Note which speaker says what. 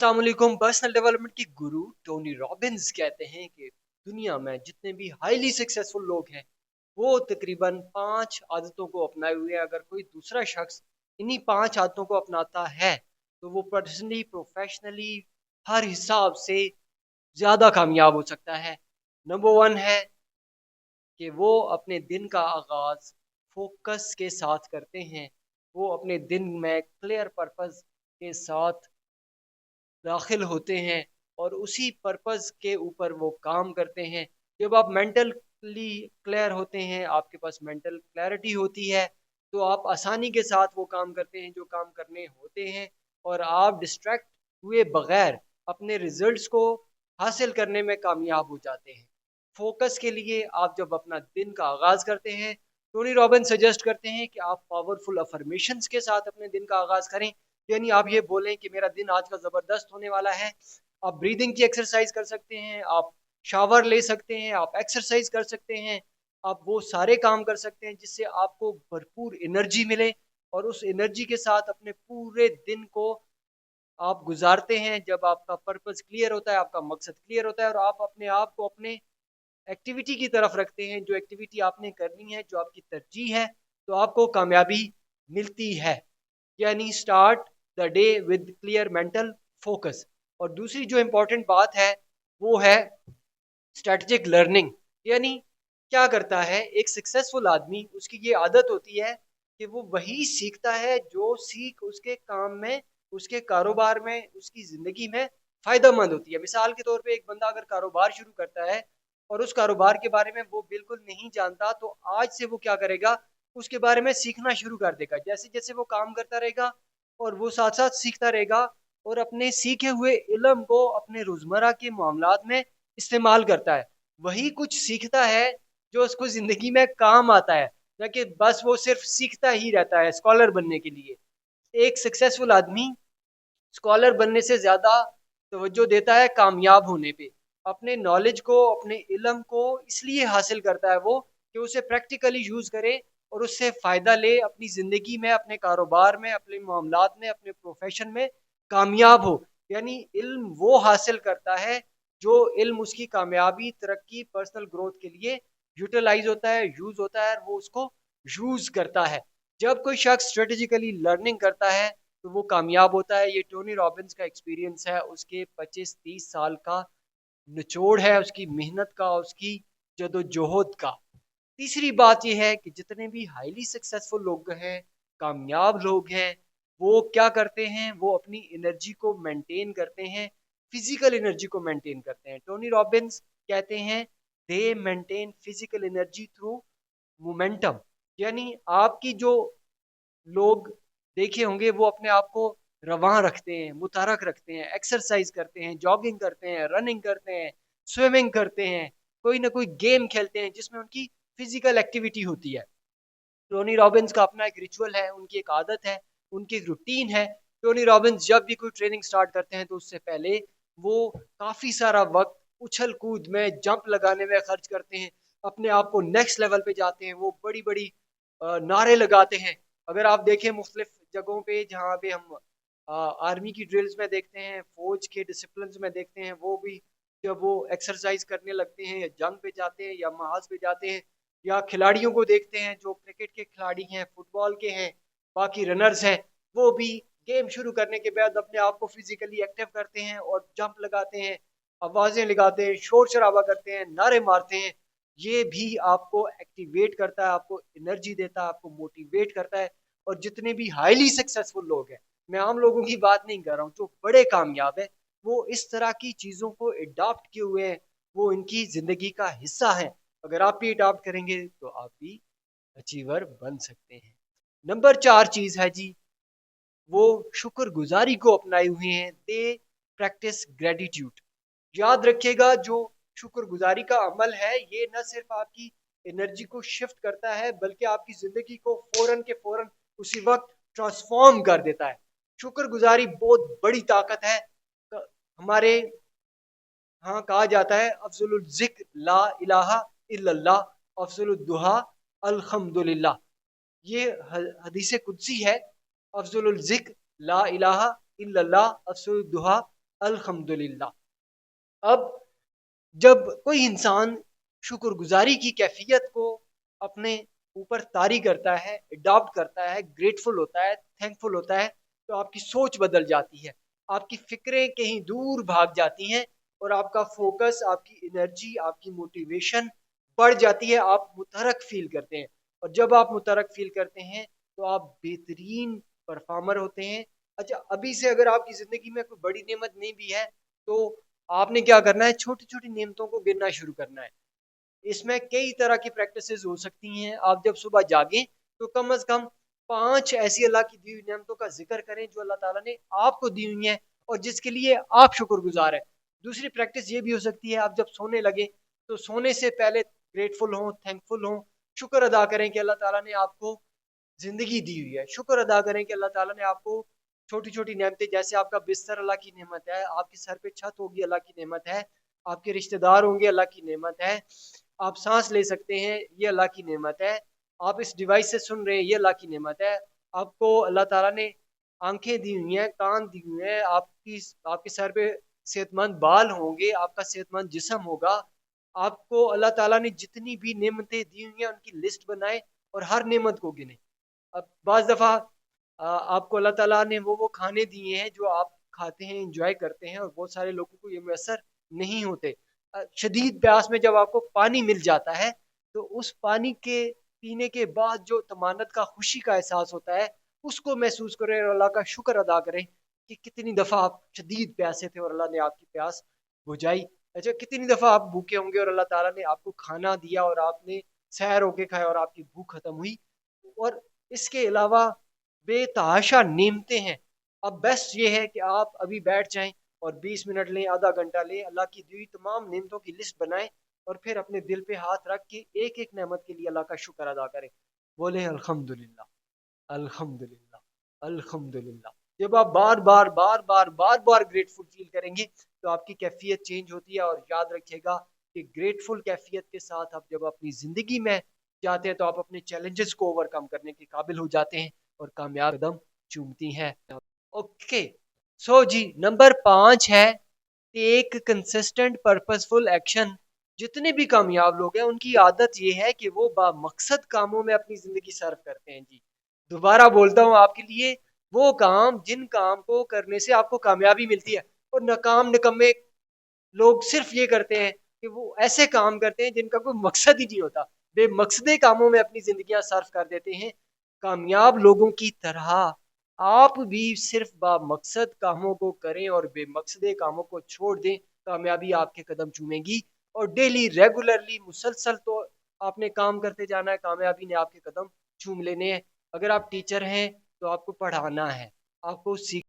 Speaker 1: अस्सलाम वालेकुम। Personal development की गुरु टोनी रॉबिन्स कहते हैं कि दुनिया में जितने भी हाईली सक्सेसफुल लोग हैं वो तकरीबन 5 आदतों को अपनाए हुए हैं। अगर कोई दूसरा शख्स इन्हीं 5 आदतों को अपनाता है तो वो पर्सनली प्रोफेशनली हर हिसाब से ज्यादा कामयाब हो सकता है। नंबर 1 है कि वो अपने दिन का आगाज फोकस के साथ करते हैं। वो अपने दिन में क्लियर पर्पस के साथ दाखिल होते हैं और उसी पर्पस के ऊपर वो काम करते हैं। जब आप मेंटली क्लियर होते हैं, आपके पास मेंटल क्लैरिटी होती है, तो आप आसानी के साथ वो काम करते हैं जो काम करने होते हैं, और आप डिस्ट्रैक्ट हुए बगैर अपने रिजल्ट्स को हासिल करने में कामयाब हो जाते हैं। फोकस के लिए आप जब अपना दिन का आगाज करते हैं, टोनी रॉबिन्स सजेस्ट करते हैं कि आप पावरफुल अफर्मेशंस के साथ अपने दिन का आगाज करें। यानी आप ये बोलें कि मेरा दिन आज का जबरदस्त होने वाला है। आप ब्रीदिंग की एक्सरसाइज कर सकते हैं, आप शावर ले सकते हैं, आप एक्सरसाइज कर सकते हैं, आप वो सारे काम कर सकते हैं जिससे आपको भरपूर एनर्जी मिले, और उस एनर्जी के साथ अपने पूरे दिन को आप गुजारते हैं। जब आपका पर्पस क्लियर होता है, आपका मकसद क्लियर होता है, और आप अपने आप को अपने एक्टिविटी की तरफ रखते हैं, जो एक्टिविटी आपने करनी है, जो आपकी तरजीह है, तो आपको कामयाबी मिलती है। यानी start the day with clear mental focus. और दूसरी जो इंपॉर्टेंट बात है वो है स्ट्रेटेजिक लर्निंग। यानी क्या करता है एक सक्सेसफुल आदमी, उसकी ये आदत होती है कि वो वही सीखता है जो सीख उसके काम में, उसके कारोबार में, उसकी जिंदगी में फायदा मंद होती है। मिसाल के तौर पे एक बंदा अगर कारोबार शुरू करता है और उस कारोबार के बारे में वो बिल्कुल नहीं जानता, तो आज से वो क्या करेगा, उसके बारे में सीखना शुरू कर देगा। जैसे जैसे वो काम करता रहेगा और वो साथ साथ सीखता रहेगा, और अपने सीखे हुए इल्म को अपने रोजमर्रा के मामलात में इस्तेमाल करता है। वही कुछ सीखता है जो उसको जिंदगी में काम आता है, न कि बस वो सिर्फ सीखता ही रहता है स्कॉलर बनने के लिए। एक सक्सेसफुल आदमी स्कॉलर बनने से ज्यादा तवज्जो देता है कामयाब होने पे। अपने नॉलेज को, अपने इल्म को इसलिए हासिल करता है वो कि उसे प्रैक्टिकली यूज करे और उससे फायदा ले, अपनी जिंदगी में, अपने कारोबार में, अपने मामलात में, अपने प्रोफेशन में कामयाब हो। यानी इल्म वो हासिल करता है जो इल्म उसकी कामयाबी, तरक्की, पर्सनल ग्रोथ के लिए यूटिलाइज होता है, यूज होता है, और वो उसको यूज करता है। जब कोई शख्स स्ट्रेटेजिकली लर्निंग करता है तो वो कामयाब होता है। ये टोनी रॉबिन्स का एक्सपीरियंस है, उसके 25-30 साल का निचोड़ है, उसकी मेहनत का, उसकी जदोजहद का। तीसरी बात यह है कि जितने भी हाईली सक्सेसफुल लोग हैं, कामयाब लोग हैं, वो क्या करते हैं, वो अपनी एनर्जी को मेंटेन करते हैं, फिजिकल एनर्जी को मेंटेन करते हैं। टोनी रॉबिन्स कहते हैं दे maintain physical energy through momentum. यानी आपकी जो लोग देखे होंगे वो अपने आप को रवां रखते हैं, मुतारक रखते हैं, एक्सरसाइज करते हैं, जॉगिंग करते हैं, रनिंग करते हैं, स्विमिंग करते हैं, कोई ना कोई गेम खेलते हैं जिसमें उनकी फिजिकल एक्टिविटी होती है। टोनी रॉबिन्स का अपना एक रिचुअल है, उनकी एक आदत है, उनकी एक रूटीन है। टोनी रॉबिन्स जब भी कोई ट्रेनिंग स्टार्ट करते हैं तो उससे पहले वो काफी सारा वक्त उछल कूद में, जंप लगाने में खर्च करते हैं, अपने आप को नेक्स्ट लेवल पे जाते हैं। वो बड़ी बड़ी नारे लगाते हैं। अगर आप देखें मुख्तलिफ जगहों पे जहाँ पे हम आर्मी की ड्रिल्स में देखते हैं, फौज के डिसिप्लिन में देखते हैं, वो भी जब वो एक्सरसाइज करने लगते हैं या जंग पे जाते हैं या महाज पे जाते हैं, या खिलाड़ियों को देखते हैं जो क्रिकेट के खिलाड़ी हैं, फुटबॉल के हैं, बाकी रनर्स हैं, वो भी गेम शुरू करने के बाद अपने आप को फिजिकली एक्टिव करते हैं और जंप लगाते हैं, आवाजें लगाते हैं, शोर शराबा करते हैं, नारे मारते हैं। ये भी आपको एक्टिवेट करता है, आपको एनर्जी देता है, आपको मोटिवेट करता है। और जितने भी हाईली सक्सेसफुल लोग हैं, मैं आम लोगों की बात नहीं कर रहा हूँ, जो बड़े कामयाब है, वो इस तरह की चीजों को अडॉप्ट किए हुए हैं, वो इनकी जिंदगी का हिस्सा है। अगर आप भी अडॉप्ट करेंगे तो आप भी अचीवर बन सकते हैं। नंबर 4 चीज है जी, वो शुक्रगुजारी को अपनाए हुए हैं। They practice gratitude. याद रखिएगा, जो शुक्रगुजारी का अमल है ये न सिर्फ आपकी एनर्जी को शिफ्ट करता है, बल्कि आपकी जिंदगी को फौरन के फौरन उसी वक्त ट्रांसफॉर्म कर देता है। शुक्रगुजारी बहुत बड़ी ताकत है। हमारे हाँ कहा जाता है अफजलुल जिक्र ला इलाहा इल्लल्लाह, अफजलुल दुहा अल्हम्दुलिल्लाह। ये हदीस कुदसी है। अफजलुल जिक्र ला इलाहा इल्लल्लाह, अफजलुल दुहा अल्हम्दुलिल्लाह। अब जब कोई इंसान शुक्र गुजारी की कैफियत को अपने ऊपर तारी करता है, अडॉप्ट करता है, ग्रेटफुल होता है, थैंकफुल होता है, तो आपकी सोच बदल जाती है, आपकी फिक्रें कहीं दूर भाग जाती हैं और आपका फोकस, आपकी एनर्जी, आपकी मोटिवेशन बढ़ जाती है, आप मुतहरक फील करते हैं। और जब आप मुतहरक फील करते हैं तो आप बेहतरीन परफॉर्मर होते हैं। अच्छा, अभी से अगर आपकी ज़िंदगी में कोई बड़ी नेमत नहीं भी है तो आपने क्या करना है, छोटी छोटी नेमतों को गिनना शुरू करना है। इसमें कई तरह की प्रैक्टिसेस हो सकती हैं। आप जब सुबह जागें तो कम से कम 5 ऐसी अल्लाह की दी हुई नेमतों का जिक्र करें जो अल्लाह ताला ने आपको दी हुई हैं और जिसके लिए आप शुक्रगुजार हैं। दूसरी प्रैक्टिस ये भी हो सकती है, आप जब सोने लगे तो सोने से पहले ग्रेटफुल हों, थैंकफुल हों, शुक्र अदा करें कि अल्लाह ताला ने आपको जिंदगी दी हुई है। शुक्र अदा करें कि अल्लाह ताला ने आपको छोटी छोटी नेमतें, जैसे आपका बिस्तर अल्लाह की नेमत है, आपके सर पे छत होगी अल्लाह की नेमत है, आपके रिश्तेदार होंगे अल्लाह की नेमत है, आप सांस ले सकते हैं ये अल्लाह की नेमत है, आप इस डिवाइस से सुन रहे हैं ये अल्लाह की नेमत है, आपको अल्लाह ताला ने आंखें दी हुई हैं, कान दी हुई हैं, आपकी आपके सर पे सेहतमंद बाल होंगे, आपका सेहतमंद जिस्म होगा। आपको अल्लाह ताला ने जितनी भी नेमतें दी हुई हैं उनकी लिस्ट बनाए और हर नेमत को गिने। अब बाज दफ़ा आपको अल्लाह ताला ने वो खाने दिए हैं जो आप खाते हैं, इंजॉय करते हैं, और बहुत सारे लोगों को ये मैसर नहीं होते। शदीद प्यास में जब आपको पानी मिल जाता है तो उस पानी के पीने के बाद जो तमान्नत का, खुशी का एहसास होता है, उसको महसूस करें और अल्लाह का शुक्र अदा करें कि कितनी दफ़ा आप शदीद प्यासे थे और अल्लाह ने आपकी प्यास बुझाई। अच्छा, कितनी दफ़ा आप भूखे होंगे और अल्लाह ताला ने आपको खाना दिया और आपने सैर होके खाया और आपकी भूख खत्म हुई। और इसके अलावा बेतहाशा नेमतें हैं। अब बेस्ट ये है कि आप अभी बैठ जाएं और 20 मिनट लें, आधा घंटा लें, अल्लाह की दी हुई तमाम नेमतों की लिस्ट बनाएं और फिर अपने दिल पे हाथ रख के एक एक नेमत के लिए अल्लाह का शुक्र अदा करें। बोले अल्हम्दुलिल्लाह, अल्हम्दुलिल्लाह, अल्हम्दुलिल्लाह। जब आप बार बार ग्रेटफुल फील करेंगे तो आपकी कैफियत चेंज होती है। और याद रखिएगा कि ग्रेटफुल कैफियत के साथ आप जब अपनी ज़िंदगी में जाते हैं तो आप अपने चैलेंजेस को ओवरकम करने के काबिल हो जाते हैं और कामयाब कदम चूमती हैं। ओके, सो जी, नंबर 5 है टेक कंसिस्टेंट पर्पसफुल एक्शन। जितने भी कामयाब लोग हैं उनकी आदत ये है कि वो बामकसद कामों में अपनी जिंदगी सर्व करते हैं जी। दोबारा बोलता हूँ आपके लिए, वो काम जिन काम को करने से आपको कामयाबी मिलती है। और नाकाम निकम्मे लोग सिर्फ ये करते हैं कि वो ऐसे काम करते हैं जिनका कोई मकसद ही नहीं होता, बेमकसदे कामों में अपनी जिंदगियां सर्व कर देते हैं। कामयाब लोगों की तरह आप भी सिर्फ बामकसद कामों को करें और बेमकसदे कामों को छोड़ दें, कामयाबी आपके कदम चूमेगी। और डेली रेगुलरली मुसलसल तो आपने काम करते जाना है, कामयाबी ने आपके कदम चूम लेने हैं। अगर आप टीचर हैं तो आपको पढ़ाना है, आपको सीख